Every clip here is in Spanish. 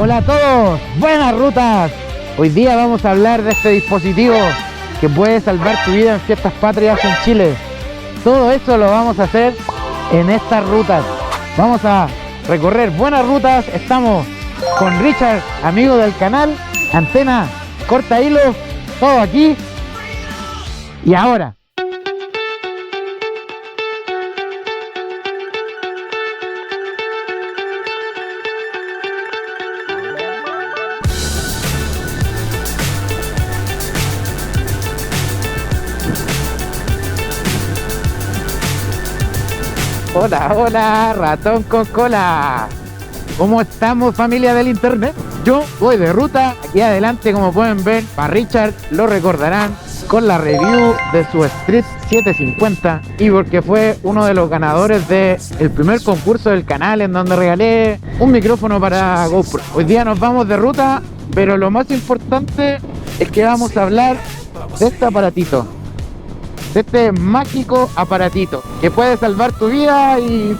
Hola a todos, buenas rutas. Hoy día vamos a hablar de este dispositivo que puede salvar tu vida en fiestas patrias en Chile. Todo eso lo vamos a hacer en estas rutas. Vamos a recorrer buenas rutas. Estamos con Richard, amigo del canal, Antena, Corta Hilo, todo aquí. Y ahora. Hola, hola, ratón con cola. ¿Cómo estamos, familia del internet? Yo voy de ruta, aquí adelante, como pueden ver, para Richard, lo recordarán, con la review de su Street 750 y porque fue uno de los ganadores del primer concurso del canal en donde regalé un micrófono para GoPro. Hoy día nos vamos de ruta, pero lo más importante es que vamos a hablar de este aparatito. Este mágico aparatito que puede salvar tu vida y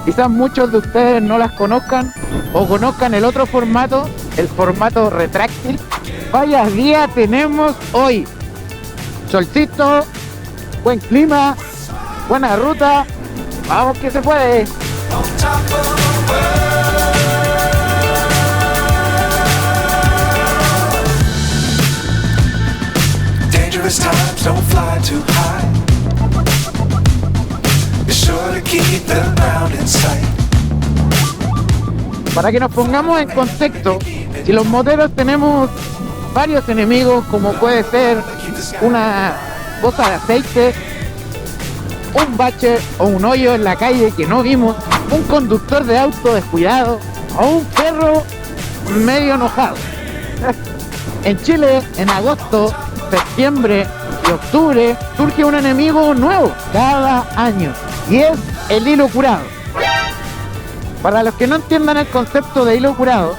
quizás muchos de ustedes no las conozcan o conozcan el otro formato, el formato retráctil. Vaya día tenemos hoy, solcito, buen clima, buena ruta, vamos que se puede. Times don't fly too high. Be sure to keep the ground in sight. Para que nos pongamos en contexto, si los moteros tenemos varios enemigos, como puede ser una bolsa de aceite, un bache o un hoyo en la calle que no vimos, un conductor de auto descuidado o un perro medio enojado. En Chile, en agosto, septiembre y octubre surge un enemigo nuevo cada año y es el hilo curado. Para los que no entiendan el concepto de hilo curado,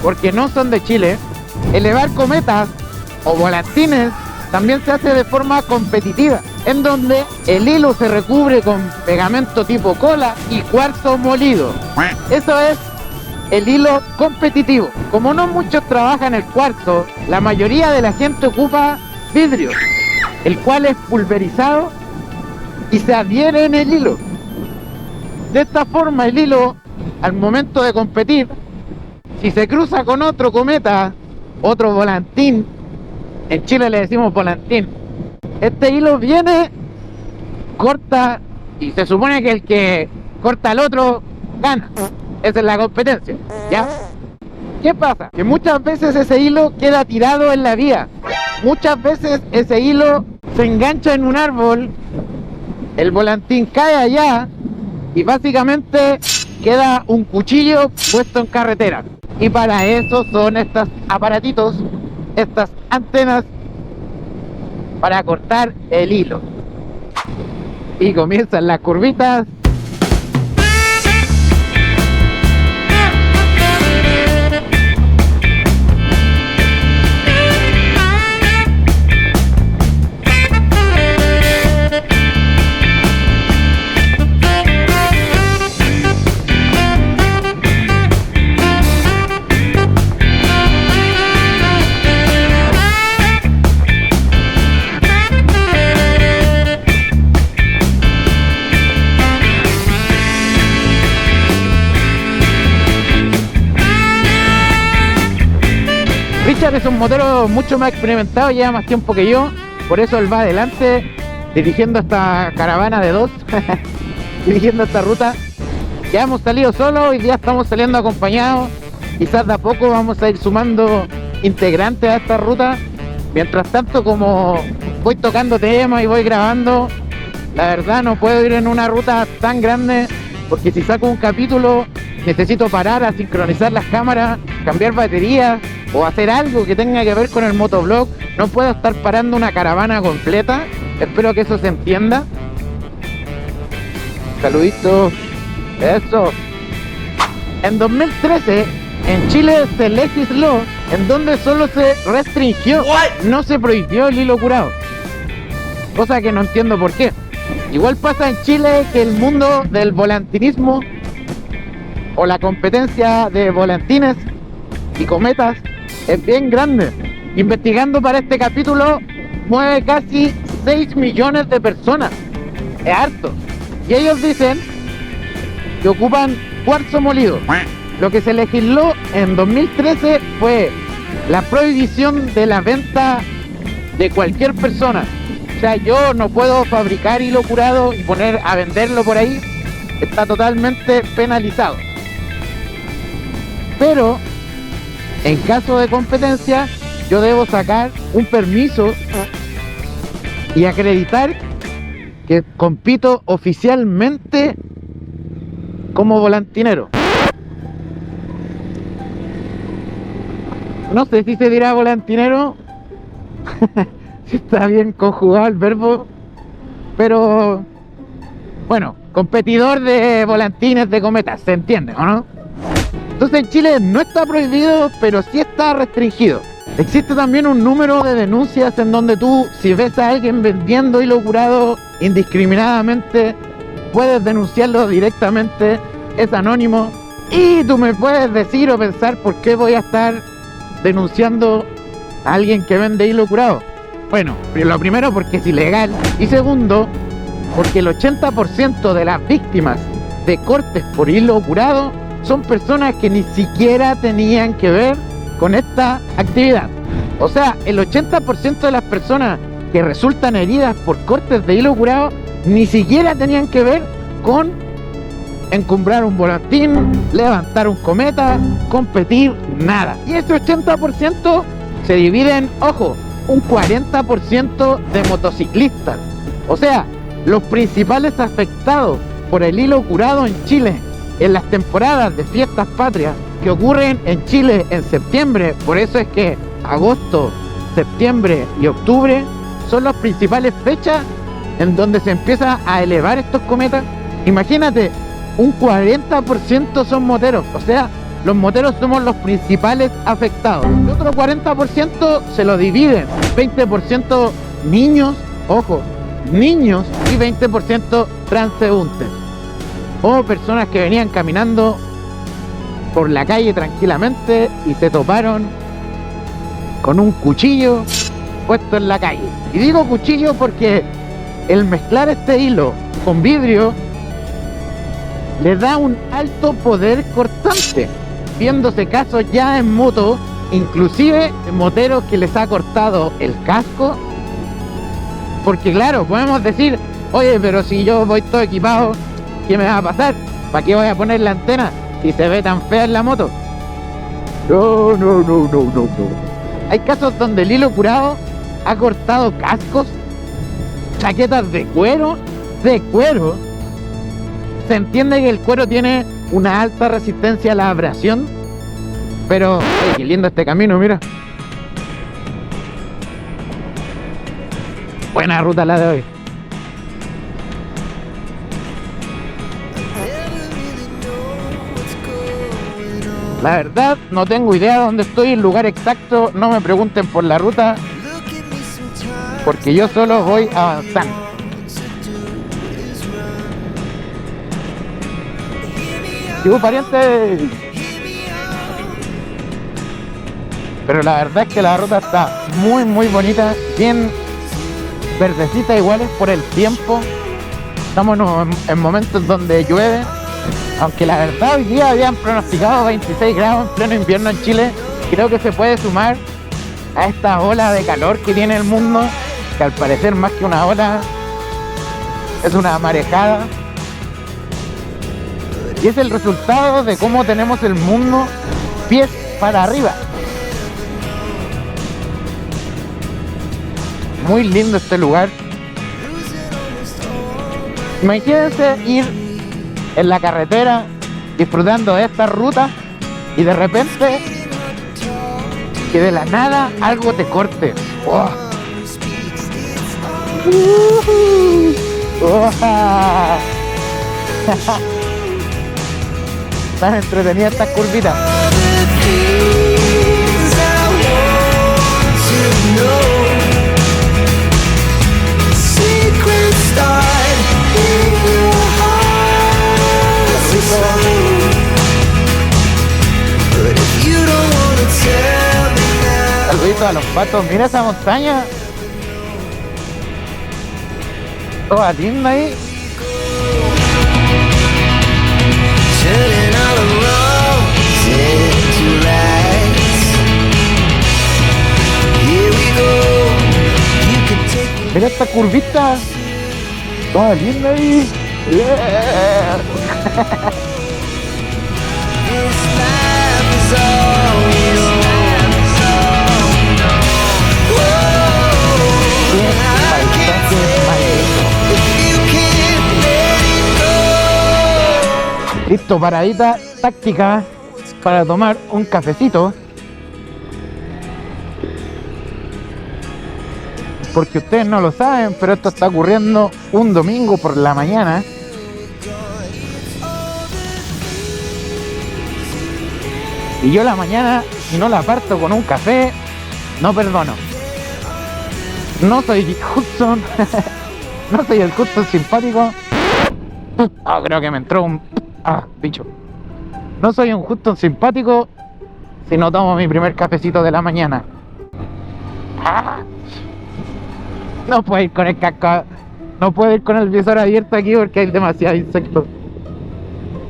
porque no son de Chile, elevar cometas o volantines también se hace de forma competitiva, en donde el hilo se recubre con pegamento tipo cola y cuarzo molido. Eso es el hilo competitivo. Como no muchos trabajan el cuarzo, la mayoría de la gente ocupa vidrio, el cual es pulverizado y se adhiere en el hilo. De esta forma el hilo, al momento de competir, si se cruza con otro cometa, otro volantín, en Chile le decimos volantín, este hilo viene, corta y se supone que el que corta al otro gana. Esa es la competencia, ¿ya? ¿Qué pasa? Que muchas veces ese hilo queda tirado en la vía. Muchas veces ese hilo se engancha en un árbol, el volantín cae allá y básicamente queda un cuchillo puesto en carretera. Y para eso son estos aparatitos, estas antenas para cortar el hilo. Y comienzan las curvitas. Richard es un motero mucho más experimentado, lleva más tiempo que yo, por eso él va adelante dirigiendo esta caravana de dos, dirigiendo esta ruta. Ya hemos salido solos, hoy día estamos saliendo acompañados, quizás de a poco vamos a ir sumando integrantes a esta ruta. Mientras tanto, como voy tocando temas y voy grabando, la verdad no puedo ir en una ruta tan grande, porque si saco un capítulo necesito parar a sincronizar las cámaras, cambiar baterías o hacer algo que tenga que ver con el motovlog. No puedo estar parando una caravana completa. Espero que eso se entienda. Saluditos. Eso. En 2013 en Chile se legisló en donde solo se restringió, no se prohibió el hilo curado, cosa que no entiendo por qué. Igual pasa en Chile que el mundo del volantinismo o la competencia de volantines y cometas es bien grande. Investigando para este capítulo, mueve casi 6 millones de personas. Es harto. Y ellos dicen que ocupan cuarzo molido. Lo que se legisló en 2013 fue la prohibición de la venta de cualquier persona. O sea, yo no puedo fabricar hilo curado y poner a venderlo por ahí. Está totalmente penalizado. Pero en caso de competencia, yo debo sacar un permiso y acreditar que compito oficialmente como volantinero. No sé si se dirá volantinero, si está bien conjugado el verbo, pero bueno, competidor de volantines de cometas, ¿se entiende o no? Entonces en Chile no está prohibido, pero sí está restringido. Existe también un número de denuncias en donde tú, si ves a alguien vendiendo hilo curado indiscriminadamente, puedes denunciarlo directamente, es anónimo. Y tú me puedes decir o pensar por qué voy a estar denunciando a alguien que vende hilo curado. Bueno, lo primero porque es ilegal, y segundo porque el 80% de las víctimas de cortes por hilo curado son personas que ni siquiera tenían que ver con esta actividad. O sea, el 80% de las personas que resultan heridas por cortes de hilo curado ni siquiera tenían que ver con encumbrar un volantín, levantar un cometa, competir, nada. Y ese 80% se divide en, ojo, un 40% de motociclistas. O sea, los principales afectados por el hilo curado en Chile en las temporadas de fiestas patrias que ocurren en Chile en septiembre, por eso es que agosto, septiembre y octubre son las principales fechas en donde se empieza a elevar estos cometas. Imagínate, un 40% son moteros, o sea, los moteros somos los principales afectados. El otro 40% se lo dividen, 20% niños, ojo, niños, y 20% transeúntes, o personas que venían caminando por la calle tranquilamente y se toparon con un cuchillo puesto en la calle. Y digo cuchillo porque el mezclar este hilo con vidrio le da un alto poder cortante, viéndose casos ya en moto, inclusive moteros que les ha cortado el casco. Porque claro, podemos decir, oye, pero si yo voy todo equipado, ¿qué me va a pasar? ¿Para qué voy a poner la antena si se ve tan fea en la moto? No. Hay casos donde el hilo curado ha cortado cascos, chaquetas de cuero. Se entiende que el cuero tiene una alta resistencia a la abrasión, pero oye, qué lindo este camino, mira. Buena ruta la de hoy. La verdad, no tengo idea de dónde estoy, el lugar exacto. No me pregunten por la ruta, porque yo solo voy avanzando. Pariente. Pero la verdad es que la ruta está muy bonita, bien verdecita, igual es por el tiempo. Estamos en momentos donde llueve, aunque la verdad hoy día habían pronosticado 26 grados en pleno invierno en Chile. Creo que se puede sumar a esta ola de calor que tiene el mundo, que al parecer más que una ola es una marejada. Y es el resultado de cómo tenemos el mundo pies para arriba. Muy lindo este lugar. Imagínense ir en la carretera disfrutando de esta ruta y de repente que de la nada algo te corte. ¡Oh! Están entretenidas estas curvitas. saludito a los patos. Mira esa montaña. Toda linda ahí. Mira esta curvita. Toda linda ahí. Yeah. Listo, paradita táctica para tomar un cafecito. Porque ustedes no lo saben, pero esto está ocurriendo un domingo por la mañana. Y yo la mañana, si no la parto con un café, no perdono. No soy Hudson. No soy el Hudson simpático. Creo que me entró un... bicho. No soy un Hudson simpático si no tomo mi primer cafecito de la mañana. No puedo ir con el casco. No puedo ir con el visor abierto aquí porque hay demasiados insectos.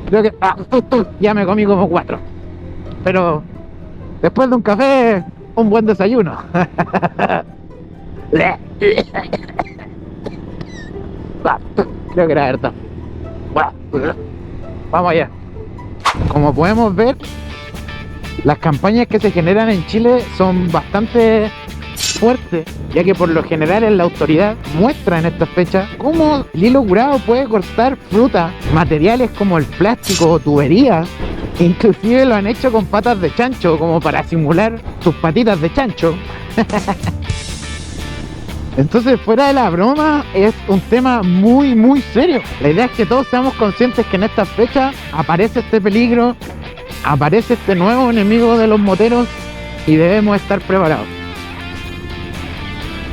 Creo que... ya me comí como 4. Pero después de un café, un buen desayuno. Creo que era verdad. Vamos allá. Como podemos ver, las campañas que se generan en Chile son bastante fuertes, ya que por lo general la autoridad muestra en estas fechas cómo el hilo curado puede cortar fruta, materiales como el plástico o tuberías. Inclusive lo han hecho con patas de chancho, como para simular sus patitas de chancho. Entonces, fuera de la broma, es un tema muy muy serio. La idea es que todos seamos conscientes que en estas fechas aparece este peligro, aparece este nuevo enemigo de los moteros y debemos estar preparados.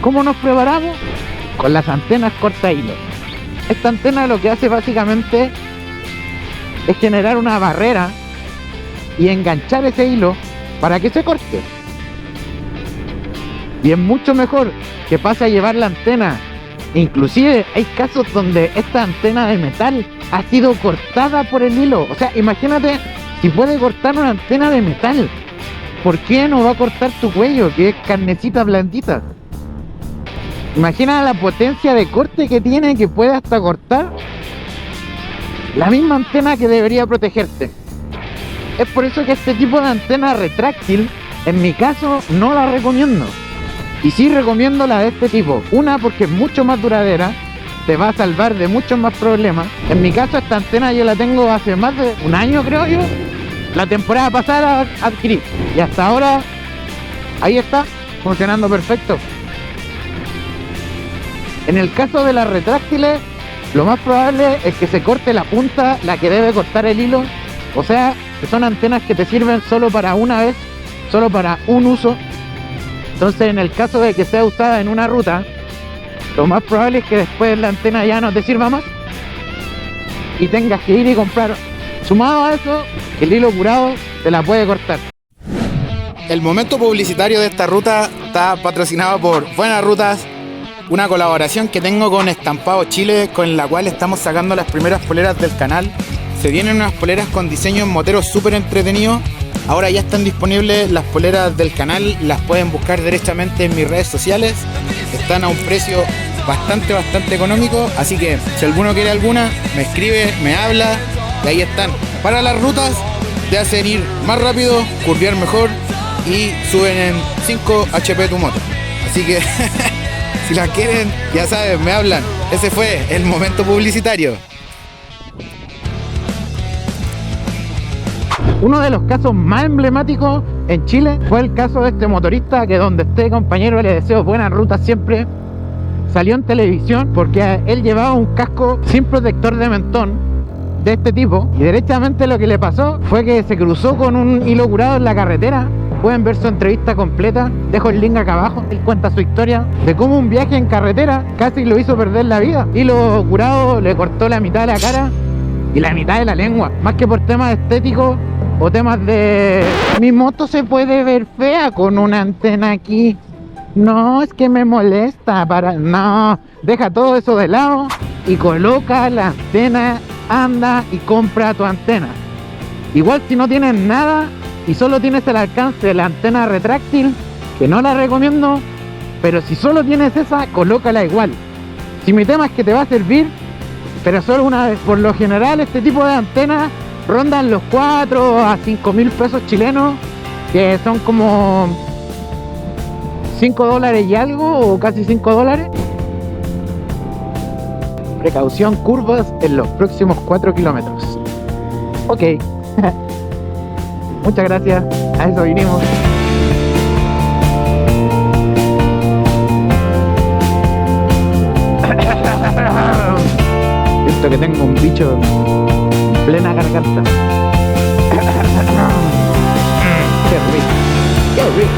¿Cómo nos preparamos? Con las antenas corta hilo. Esta antena lo que hace básicamente es generar una barrera y enganchar ese hilo para que se corte. Y es mucho mejor que pase a llevar la antena. Inclusive hay casos donde esta antena de metal ha sido cortada por el hilo. O sea, imagínate, si puede cortar una antena de metal, ¿por qué no va a cortar tu cuello, que es carnecita blandita? Imagina la potencia de corte que tiene, que puede hasta cortar la misma antena que debería protegerte. Es por eso que este tipo de antena retráctil, en mi caso, no la recomiendo. Y sí recomiendo la de este tipo. Una, porque es mucho más duradera, te va a salvar de muchos más problemas. En mi caso, esta antena yo la tengo hace más de un año, creo yo. La temporada pasada la adquirí. Y hasta ahora, ahí está, funcionando perfecto. En el caso de las retráctiles, lo más probable es que se corte la punta, la que debe cortar el hilo. O sea, que son antenas que te sirven solo para una vez, solo para un uso. Entonces, en el caso de que sea usada en una ruta, lo más probable es que después la antena ya no te sirva más y tengas que ir y comprar. Sumado a eso, el hilo curado te la puede cortar. El momento publicitario de esta ruta está patrocinado por Buenas Rutas, una colaboración que tengo con Estampado Chile, con la cual estamos sacando las primeras poleras del canal. Se vienen unas poleras con diseños moteros súper entretenidos. Ahora ya están disponibles las poleras del canal, las pueden buscar derechamente en mis redes sociales. Están a un precio bastante económico, así que si alguno quiere alguna, me escribe, me habla y ahí están. Para las rutas te hacen ir más rápido, curvear mejor y suben en 5 HP tu moto. Así que si las quieren, ya saben, me hablan. Ese fue el momento publicitario. Uno de los casos más emblemáticos en Chile fue el caso de este motorista que, donde esté, compañero, le deseo buenas rutas siempre. Salió en televisión porque él llevaba un casco sin protector de mentón de este tipo, y derechamente lo que le pasó fue que se cruzó con un hilo curado en la carretera. Pueden ver su entrevista completa, dejo el link acá abajo. Él cuenta su historia de cómo un viaje en carretera casi lo hizo perder la vida. Hilo curado le cortó la mitad de la cara y la mitad de la lengua. Más que por temas estéticos, O temas de... Mi moto se puede ver fea con una antena aquí. No, es que me molesta para... No, deja todo eso de lado y coloca la antena, anda y compra tu antena. Igual si no tienes nada y solo tienes el alcance de la antena retráctil, que no la recomiendo, pero si solo tienes esa, colócala igual. Si mi tema es que te va a servir, pero solo una vez. Por lo general este tipo de antenas rondan los 4 a 5 mil pesos chilenos, que son como $5 y algo, o casi $5. Precaución, curvas en los próximos 4 kilómetros. Ok. Muchas gracias, a eso vinimos. Siento que tengo un bicho en plena garganta. Qué rico, qué rico.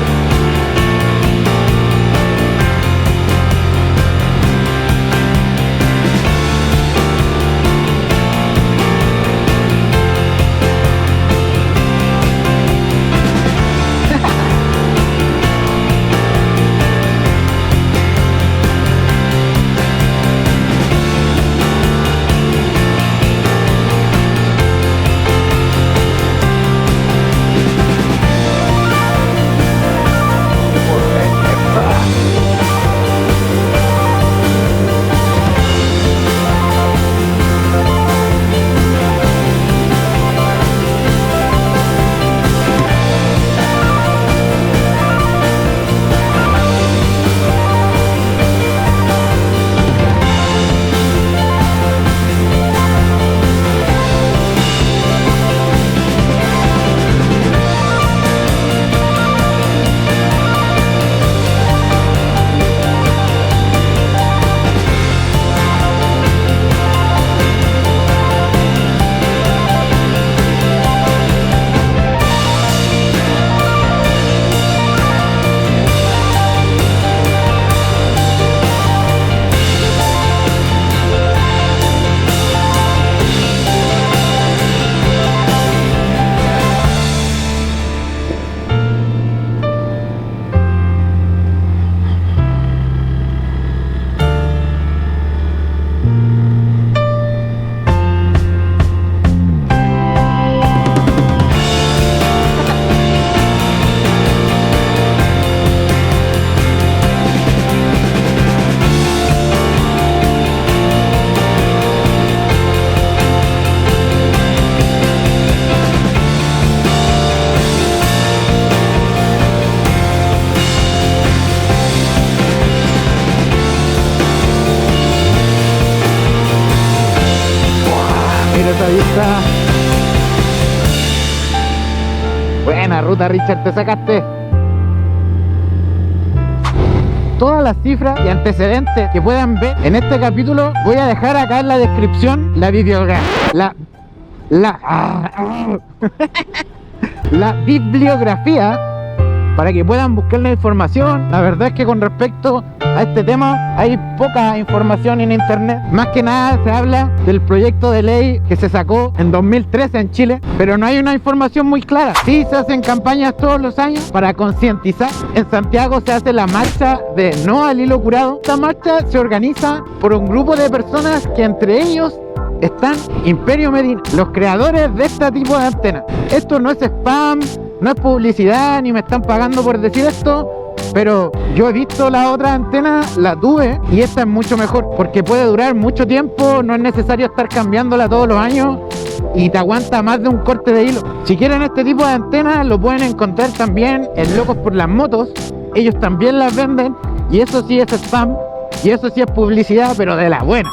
Esa vista. Buena ruta, Richard, te sacaste. Todas las cifras y antecedentes que puedan ver en este capítulo voy a dejar acá en la descripción la la bibliografía para que puedan buscar la información. La verdad es que con respecto a este tema hay poca información en internet. Más que nada se habla del proyecto de ley que se sacó en 2013 en Chile, pero no hay una información muy clara. Sí se hacen campañas todos los años para concientizar. En Santiago se hace la marcha de No al Hilo Curado. Esta marcha se organiza por un grupo de personas que entre ellos están Imperio Medina, los creadores de este tipo de antenas. Esto no es spam, no es publicidad, ni me están pagando por decir esto, pero yo he visto la otra antena, la tuve, y esta es mucho mejor, porque puede durar mucho tiempo, no es necesario estar cambiándola todos los años, y te aguanta más de un corte de hilo. Si quieren este tipo de antenas, lo pueden encontrar también en Locos por las Motos, ellos también las venden, y eso sí es spam, y eso sí es publicidad, pero de la buena,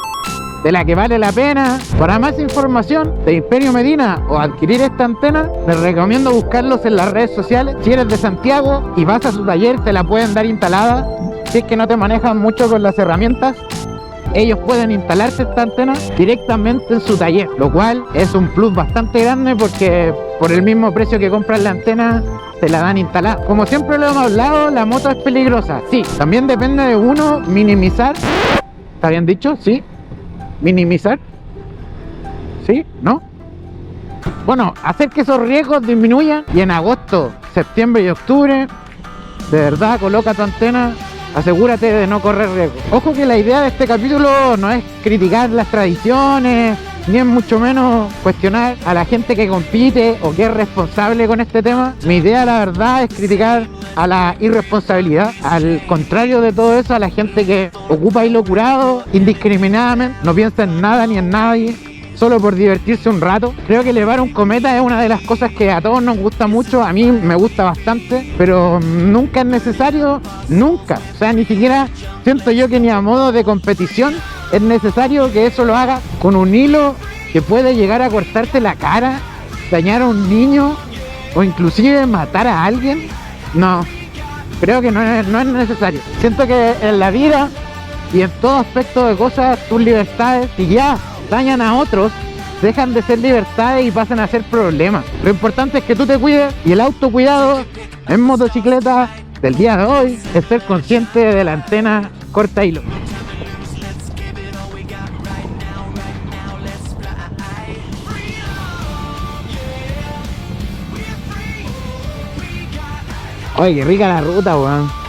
de la que vale la pena. Para más información de Imperio Medina o adquirir esta antena, les recomiendo buscarlos en las redes sociales. Si eres de Santiago y vas a su taller, te la pueden dar instalada. Si es que no te manejan mucho con las herramientas, ellos pueden instalarte esta antena directamente en su taller, lo cual es un plus bastante grande porque por el mismo precio que compras la antena te la dan instalada. Como siempre lo hemos hablado, la moto es peligrosa. Sí, también depende de uno minimizar. ¿Está bien dicho? Sí. Minimizar. ¿Sí? ¿No? Bueno, hacer que esos riesgos disminuyan y en agosto, septiembre y octubre, de verdad, coloca tu antena, asegúrate de no correr riesgos. Ojo que la idea de este capítulo no es criticar las tradiciones, ni es mucho menos cuestionar a la gente que compite o que es responsable con este tema. Mi idea, la verdad, es criticar a la irresponsabilidad, al contrario de todo eso, a la gente que ocupa hilo curado indiscriminadamente, no piensa en nada ni en nadie, solo por divertirse un rato. Creo que elevar un cometa es una de las cosas que a todos nos gusta mucho, a mí me gusta bastante, pero nunca es necesario, nunca. O sea, ni siquiera siento yo que ni a modo de competición es necesario que eso lo haga con un hilo que puede llegar a cortarte la cara, dañar a un niño o inclusive matar a alguien. No, creo que no es necesario. Siento que en la vida y en todo aspecto de cosas, tus libertades, si ya dañan a otros, dejan de ser libertades y pasan a ser problemas. Lo importante es que tú te cuides, y el autocuidado en motocicleta del día de hoy es ser consciente de la antena corta hilo. Oye, qué rica la ruta, weón.